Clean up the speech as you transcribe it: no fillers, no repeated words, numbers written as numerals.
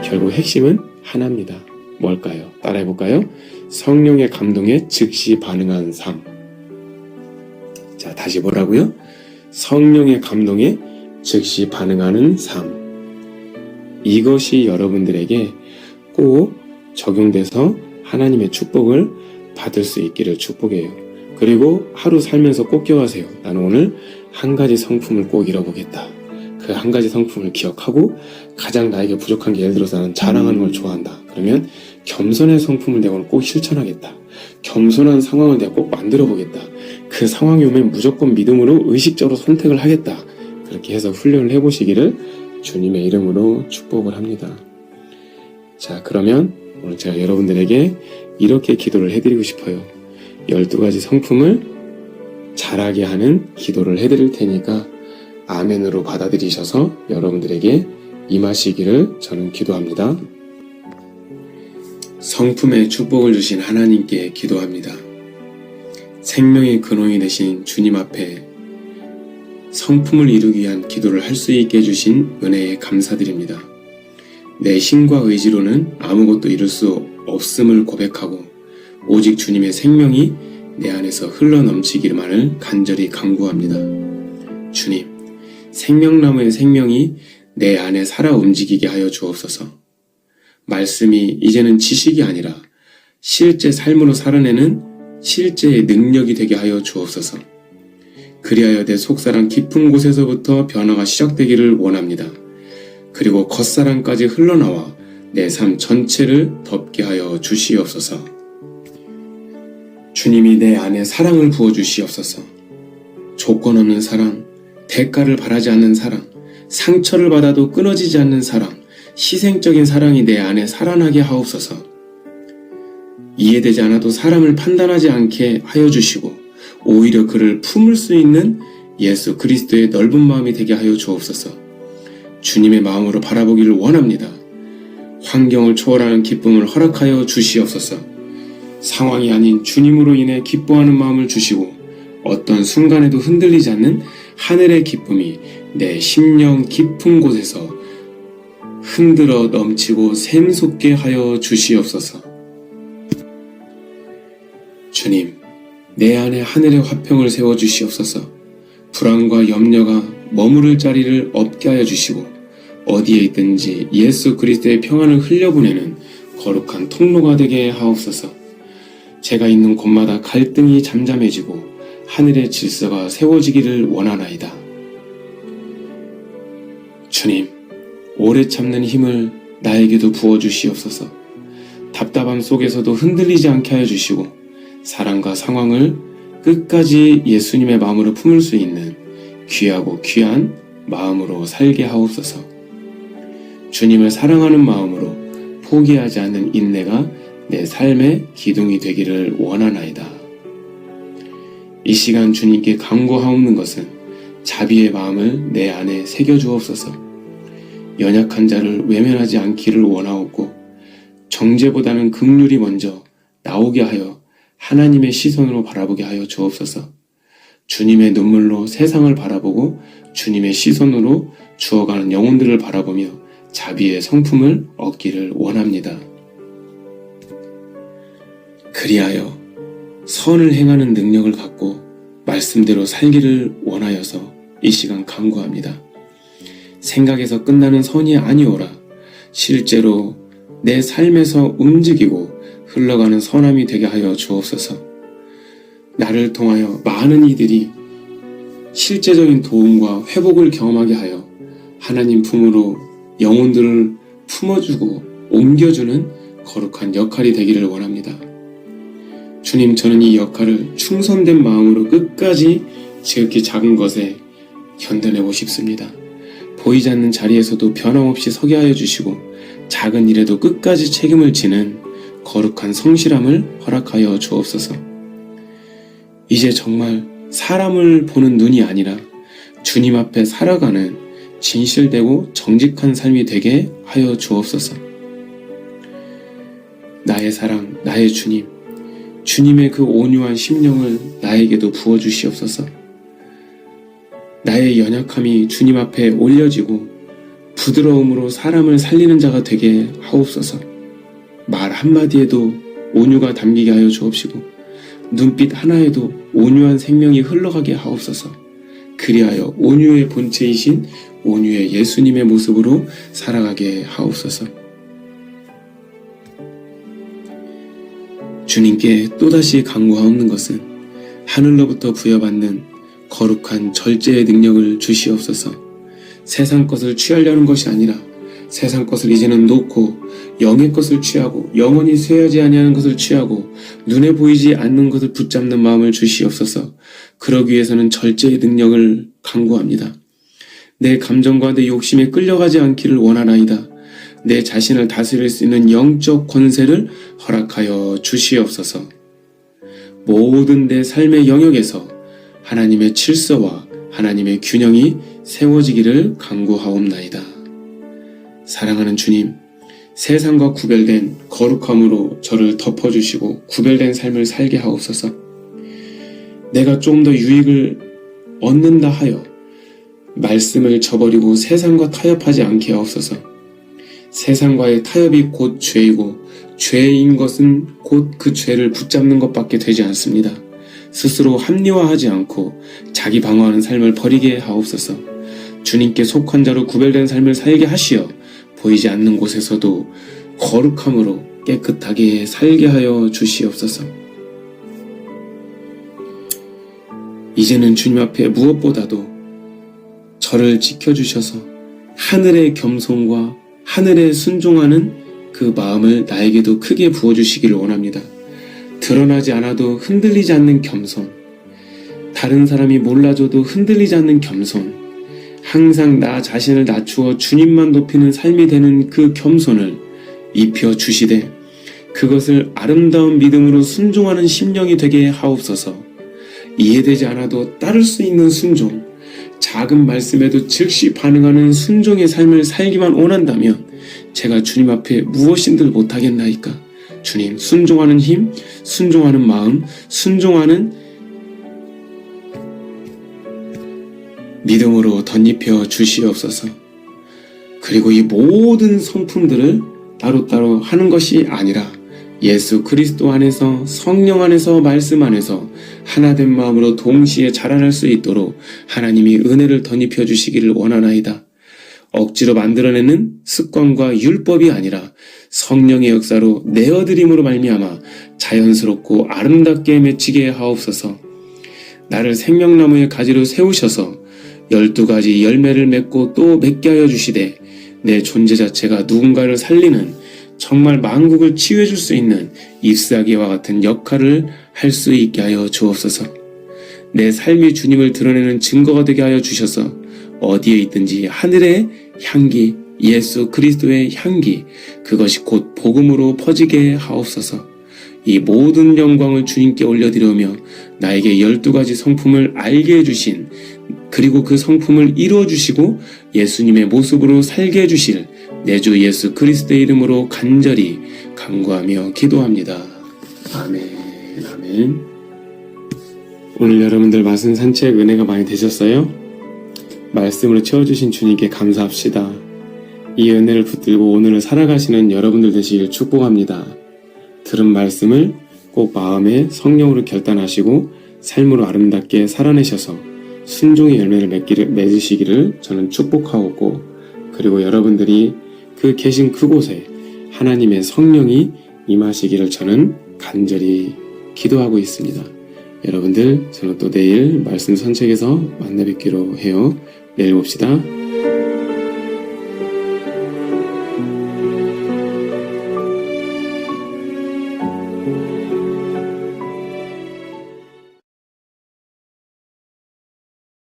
결국 핵심은 하나입니다. 뭘까요? 따라해볼까요? 성령의 감동에 즉시 반응한 삶. 자, 다시 뭐라고요? 성령의 감동에 즉시 반응하는 삶. 이것이 여러분들에게 꼭 적용돼서 하나님의 축복을 받을 수 있기를 축복해요. 그리고 하루 살면서 꼭 기억하세요. 나는 오늘 한 가지 성품을 꼭 잃어보겠다. 그 한 가지 성품을 기억하고 가장 나에게 부족한 게 예를 들어서 나는 자랑하는 걸 좋아한다. 그러면 겸손의 성품을 내가 오늘 꼭 실천하겠다. 겸손한 상황을 내가 꼭 만들어보겠다. 그 상황이 오면 무조건 믿음으로 의식적으로 선택을 하겠다. 그렇게 해서 훈련을 해보시기를 주님의 이름으로 축복을 합니다. 자, 그러면 오늘 제가 여러분들에게 이렇게 기도를 해드리고 싶어요. 12가지 성품을 잘하게 하는 기도를 해드릴 테니까 아멘으로 받아들이셔서 여러분들에게 임하시기를 저는 기도합니다. 성품의 축복을 주신 하나님께 기도합니다. 생명의 근원이 되신 주님 앞에 성품을 이루기 위한 기도를 할 수 있게 해주신 은혜에 감사드립니다. 내 힘과 의지로는 아무것도 이룰 수 없음을 고백하고 오직 주님의 생명이 내 안에서 흘러넘치기만을 간절히 간구합니다. 주님, 생명나무의 생명이 내 안에 살아 움직이게 하여 주옵소서. 말씀이 이제는 지식이 아니라 실제 삶으로 살아내는 실제의 능력이 되게 하여 주옵소서. 그리하여 내 속사람 깊은 곳에서부터 변화가 시작되기를 원합니다. 그리고 겉사람까지 흘러나와 내 삶 전체를 덮게 하여 주시옵소서. 주님이 내 안에 사랑을 부어주시옵소서. 조건 없는 사랑, 대가를 바라지 않는 사랑, 상처를 받아도 끊어지지 않는 사랑, 희생적인 사랑이 내 안에 살아나게 하옵소서. 이해되지 않아도 사람을 판단하지 않게 하여 주시고 오히려 그를 품을 수 있는 예수 그리스도의 넓은 마음이 되게 하여 주옵소서. 주님의 마음으로 바라보기를 원합니다. 환경을 초월하는 기쁨을 허락하여 주시옵소서. 상황이 아닌 주님으로 인해 기뻐하는 마음을 주시고 어떤 순간에도 흔들리지 않는 하늘의 기쁨이 내 심령 깊은 곳에서 흔들어 넘치고 샘솟게 하여 주시옵소서. 주님, 내 안에 하늘의 화평을 세워주시옵소서. 불안과 염려가 머무를 자리를 없게 하여 주시고 어디에 있든지 예수 그리스도의 평안을 흘려보내는 거룩한 통로가 되게 하옵소서. 제가 있는 곳마다 갈등이 잠잠해지고 하늘의 질서가 세워지기를 원하나이다. 주님, 오래 참는 힘을 나에게도 부어주시옵소서. 답답함 속에서도 흔들리지 않게 하여 주시고 사랑과 상황을 끝까지 예수님의 마음으로 품을 수 있는 귀하고 귀한 마음으로 살게 하옵소서. 주님을 사랑하는 마음으로 포기하지 않는 인내가 내 삶의 기둥이 되기를 원하나이다. 이 시간 주님께 간구하옵는 것은 자비의 마음을 내 안에 새겨주옵소서. 연약한 자를 외면하지 않기를 원하옵고 정죄보다는 긍휼이 먼저 나오게 하여 하나님의 시선으로 바라보게 하여 주옵소서. 주님의 눈물로 세상을 바라보고 주님의 시선으로 주어가는 영혼들을 바라보며 자비의 성품을 얻기를 원합니다. 그리하여 선을 행하는 능력을 갖고 말씀대로 살기를 원하여서 이 시간 간구합니다. 생각에서 끝나는 선이 아니오라 실제로 내 삶에서 움직이고 흘러가는 선함이 되게 하여 주옵소서. 나를 통하여 많은 이들이 실제적인 도움과 회복을 경험하게 하여 하나님 품으로 영혼들을 품어주고 옮겨주는 거룩한 역할이 되기를 원합니다. 주님, 저는 이 역할을 충성된 마음으로 끝까지 지극히 작은 것에 견뎌내고 싶습니다. 보이지 않는 자리에서도 변함없이 서게 하여 주시고 작은 일에도 끝까지 책임을 지는 거룩한 성실함을 허락하여 주옵소서. 이제 정말 사람을 보는 눈이 아니라 주님 앞에 살아가는 진실되고 정직한 삶이 되게 하여 주옵소서. 나의 사랑, 나의 주님, 주님의 그 온유한 심령을 나에게도 부어주시옵소서. 나의 연약함이 주님 앞에 올려지고 부드러움으로 사람을 살리는 자가 되게 하옵소서. 말 한마디에도 온유가 담기게 하여 주옵시고 눈빛 하나에도 온유한 생명이 흘러가게 하옵소서. 그리하여 온유의 본체이신 온유의 예수님의 모습으로 살아가게 하옵소서. 주님께 또다시 간구하옵는 것은 하늘로부터 부여받는 거룩한 절제의 능력을 주시옵소서. 세상 것을 취하려는 것이 아니라 세상 것을 이제는 놓고 영의 것을 취하고 영원히 쇠하지 아니하는 것을 취하고 눈에 보이지 않는 것을 붙잡는 마음을 주시옵소서. 그러기 위해서는 절제의 능력을 간구합니다. 내 감정과 내 욕심에 끌려가지 않기를 원하나이다. 내 자신을 다스릴 수 있는 영적 권세를 허락하여 주시옵소서. 모든 내 삶의 영역에서 하나님의 질서와 하나님의 균형이 세워지기를 간구하옵나이다. 사랑하는 주님, 세상과 구별된 거룩함으로 저를 덮어주시고 구별된 삶을 살게 하옵소서. 내가 좀 더 유익을 얻는다 하여 말씀을 저버리고 세상과 타협하지 않게 하옵소서. 세상과의 타협이 곧 죄이고 죄인 것은 곧 그 죄를 붙잡는 것밖에 되지 않습니다. 스스로 합리화하지 않고 자기 방어하는 삶을 버리게 하옵소서. 주님께 속한 자로 구별된 삶을 살게 하시어 보이지 않는 곳에서도 거룩함으로 깨끗하게 살게 하여 주시옵소서. 이제는 주님 앞에 무엇보다도 저를 지켜주셔서 하늘의 겸손과 하늘에 순종하는 그 마음을 나에게도 크게 부어주시기를 원합니다. 드러나지 않아도 흔들리지 않는 겸손, 다른 사람이 몰라줘도 흔들리지 않는 겸손, 항상 나 자신을 낮추어 주님만 높이는 삶이 되는 그 겸손을 입혀 주시되 그것을 아름다운 믿음으로 순종하는 심령이 되게 하옵소서. 이해되지 않아도 따를 수 있는 순종, 작은 말씀에도 즉시 반응하는 순종의 삶을 살기만 원한다면 제가 주님 앞에 무엇인들 못하겠나이까. 주님, 순종하는 힘, 순종하는 마음, 순종하는 믿음으로 덧입혀 주시옵소서. 그리고 이 모든 성품들을 따로따로 하는 것이 아니라 예수 그리스도 안에서, 성령 안에서, 말씀 안에서 하나된 마음으로 동시에 자라날 수 있도록 하나님이 은혜를 덧입혀 주시기를 원하나이다. 억지로 만들어내는 습관과 율법이 아니라 성령의 역사로 내어드림으로 말미암아 자연스럽고 아름답게 맺히게 하옵소서. 나를 생명나무의 가지로 세우셔서 12가지 열매를 맺고 또 맺게 하여 주시되 내 존재 자체가 누군가를 살리는 정말 만국을 치유해 줄 수 있는 잎사귀와 같은 역할을 할 수 있게 하여 주옵소서. 내 삶이 주님을 드러내는 증거가 되게 하여 주셔서 어디에 있든지 하늘의 향기, 예수 그리스도의 향기, 그것이 곧 복음으로 퍼지게 하옵소서. 이 모든 영광을 주님께 올려드리며 나에게 12가지 성품을 알게 해주신, 그리고 그 성품을 이루어주시고 예수님의 모습으로 살게 해주실 내 주 예수 그리스도의 이름으로 간절히 간구하며 기도합니다. 아멘. 아멘. 오늘 여러분들 말씀 산책 은혜가 많이 되셨어요? 말씀으로 채워주신 주님께 감사합시다. 이 은혜를 붙들고 오늘을 살아가시는 여러분들 되시길 축복합니다. 들은 말씀을 꼭 마음에 성령으로 결단하시고 삶으로 아름답게 살아내셔서 순종의 열매를 맺으시기를 저는 축복하고, 그리고 여러분들이 그 계신 그곳에 하나님의 성령이 임하시기를 저는 간절히 기도하고 있습니다. 여러분들, 저는 또 내일 말씀 산책에서 만나 뵙기로 해요. 내일 봅시다.